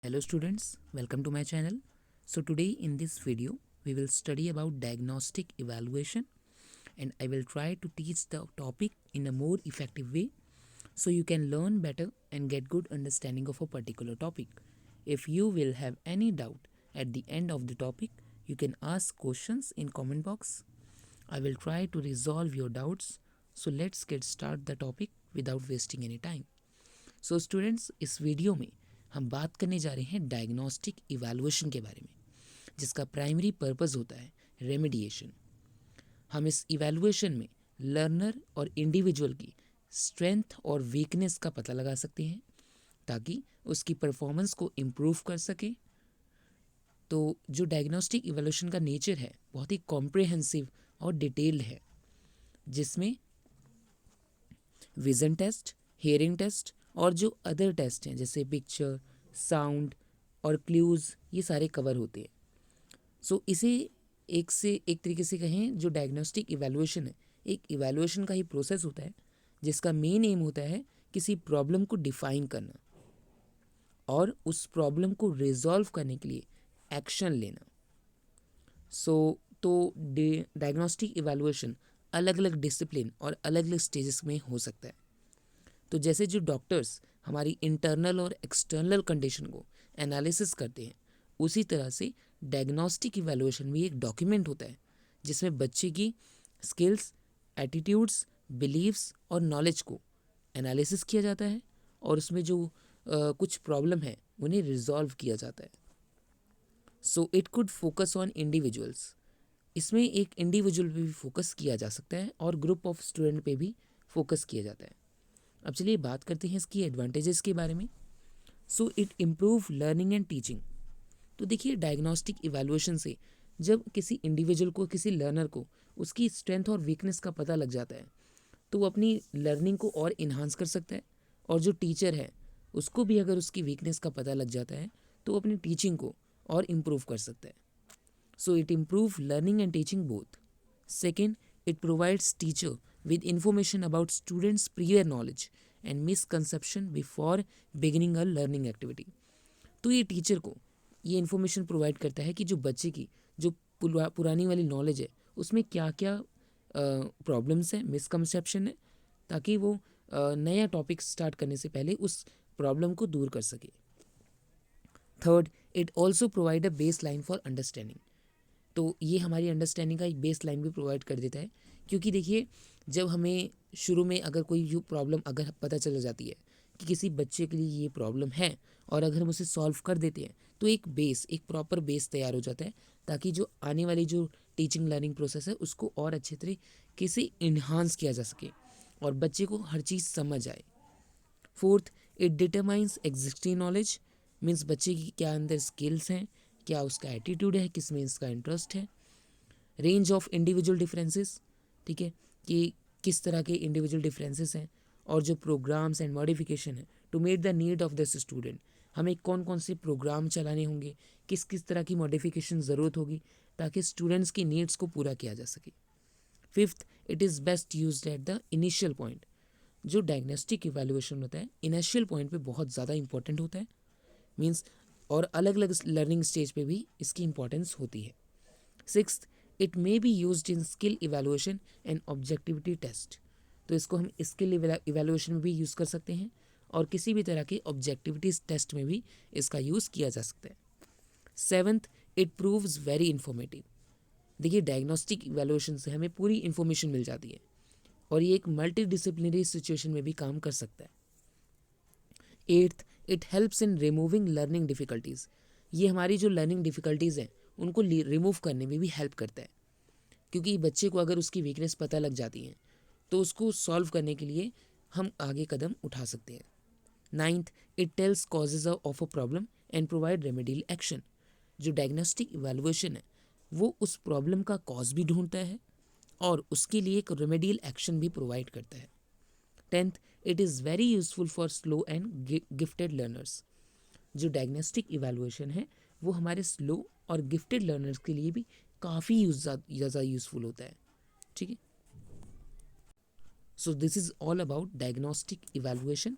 Hello students, welcome to my channel. So today in this video we will study about diagnostic evaluation and I will try to teach the topic in a more effective way so you can learn better and get good understanding of a particular topic. If you will have any doubt at the end of the topic, you can ask questions in comment box. I will try to resolve your doubts. So let's get start the topic without wasting any time. So students, इस video में हम बात करने जा रहे हैं diagnostic evaluation के बारे में, जिसका प्राइमरी पर्पस होता है रेमेडिएशन। हम इस इवैल्यूएशन में लर्नर और इंडिविजुअल की स्ट्रेंथ और वीकनेस का पता लगा सकते हैं ताकि उसकी परफॉर्मेंस को इम्प्रूव कर सके। तो जो डायग्नोस्टिक इवैल्यूएशन का नेचर है बहुत ही कॉम्प्रिहेंसिव और डिटेल्ड है, जिसमें विजन टेस्ट, हियरिंग टेस्ट और जो अदर टेस्ट हैं जैसे पिक्चर, साउंड और क्लूज़, ये सारे कवर होते हैं। सो इसे एक से एक तरीके से कहें, जो डायग्नोस्टिक इवैल्यूएशन है एक इवैल्यूएशन का ही प्रोसेस होता है जिसका मेन एम होता है किसी प्रॉब्लम को डिफाइन करना और उस प्रॉब्लम को रिजॉल्व करने के लिए एक्शन लेना। तो डायग्नोस्टिक इवैल्यूएशन अलग अलग डिसिप्लिन और अलग अलग स्टेजेस में हो सकता है। तो जैसे जो डॉक्टर्स हमारी इंटरनल और एक्सटर्नल कंडीशन को एनालिसिस करते हैं, उसी तरह से डायग्नोस्टिक इवैल्यूएशन भी एक डॉक्यूमेंट होता है जिसमें बच्चे की स्किल्स, एटीट्यूड्स, बिलीव्स और नॉलेज को एनालिसिस किया जाता है और उसमें जो कुछ प्रॉब्लम है उन्हें रिजॉल्व किया जाता है। So it could focus on individuals. इसमें एक इंडिविजुअल पे भी फोकस किया जा सकता है और ग्रुप ऑफ स्टूडेंट पे भी फोकस किया जाता है। अब चलिए बात करते हैं इसकी एडवांटेजेस के बारे में। So it improve learning and teaching. तो देखिए, डायग्नोस्टिक इवैल्यूएशन से जब किसी इंडिविजुअल को, किसी लर्नर को उसकी स्ट्रेंथ और वीकनेस का पता लग जाता है तो वो अपनी लर्निंग को और इन्हांस कर सकता है, और जो टीचर है उसको भी अगर उसकी वीकनेस का पता लग जाता है तो वो अपनी टीचिंग को और इम्प्रूव कर सकता है। So it improve learning and teaching both. Second, it provides teacher with information about students' prior knowledge and misconception before beginning a learning activity। तो ये टीचर को ये इन्फॉर्मेशन प्रोवाइड करता है कि जो बच्चे की जो पुरानी वाली नॉलेज है उसमें क्या क्या प्रॉब्लम्स हैं, मिसकंसेप्शन है, ताकि वो नया टॉपिक स्टार्ट करने से पहले उस प्रॉब्लम को दूर कर सके। Third, it also provide a base line for understanding. तो ये हमारी अंडरस्टैंडिंग का एक बेस लाइन भी प्रोवाइड कर देता है, क्योंकि देखिए, जब हमें शुरू में अगर कोई प्रॉब्लम अगर पता चल जाती है कि किसी बच्चे के लिए ये प्रॉब्लम है और अगर हम उसे सॉल्व कर देते हैं तो एक प्रॉपर बेस तैयार हो जाता है, ताकि जो आने वाली जो टीचिंग लर्निंग प्रोसेस है उसको और अच्छे तरीके से इन्हांस किया जा सके और बच्चे को हर चीज़ समझ आए। Fourth, it determines existing knowledge. Means बच्चे की क्या अंदर स्किल्स हैं, क्या उसका एटीट्यूड है, किस में इसका इंटरेस्ट है। रेंज ऑफ इंडिविजुअल डिफरेंसेस, ठीक है, कि किस तरह के इंडिविजुअल डिफरेंसेस हैं और जो प्रोग्राम्स एंड मॉडिफिकेशन है to meet the need of this student. हमें कौन कौन से प्रोग्राम चलाने होंगे, किस किस तरह की मॉडिफिकेशन ज़रूरत होगी ताकि स्टूडेंट्स की नीड्स को पूरा किया जा सके। Fifth, it is best used at the initial point. जो डायग्नोस्टिक इवैल्यूएशन होता है इनिशियल पॉइंट पे बहुत ज़्यादा इंपॉर्टेंट होता है, मीन्स, और अलग अलग लर्निंग स्टेज पे भी इसकी इंपॉर्टेंस होती है। Sixth, it may be used in skill evaluation and objectivity test. तो इसको हम स्किल इवैल्यूएशन में भी यूज़ कर सकते हैं और किसी भी तरह के ऑब्जेक्टिविटी टेस्ट में भी इसका यूज़ किया जा सकता है। Seventh, it proves very informative. देखिए, डायग्नोस्टिक इवैल्यूएशन से हमें पूरी इन्फॉर्मेशन मिल जाती है और ये एक मल्टी डिसिप्लिनरी सिचुएशन में भी काम कर सकता है। Eighth, it helps in removing learning difficulties. ये हमारी जो लर्निंग डिफ़िकल्टीज़ हैं उनको रिमूव करने में भी हेल्प करता है, क्योंकि बच्चे को अगर उसकी वीकनेस पता लग जाती है तो उसको सॉल्व करने के लिए हम आगे कदम उठा सकते हैं। Ninth, it tells causes of a problem and provide remedial action. जो डायग्नोस्टिक इवैल्यूएशन है वो उस प्रॉब्लम का कॉज भी ढूंढता है और उसके लिए एक रेमेडियल एक्शन भी प्रोवाइड करता है। Tenth, it is very useful for slow and gifted learners. जो डायग्नोस्टिक इवैल्यूएशन है वो हमारे स्लो और गिफ्टेड लर्नर्स के लिए भी काफ़ी ज़्यादा यूज़फुल होता है, ठीक है। So this is all about diagnostic evaluation.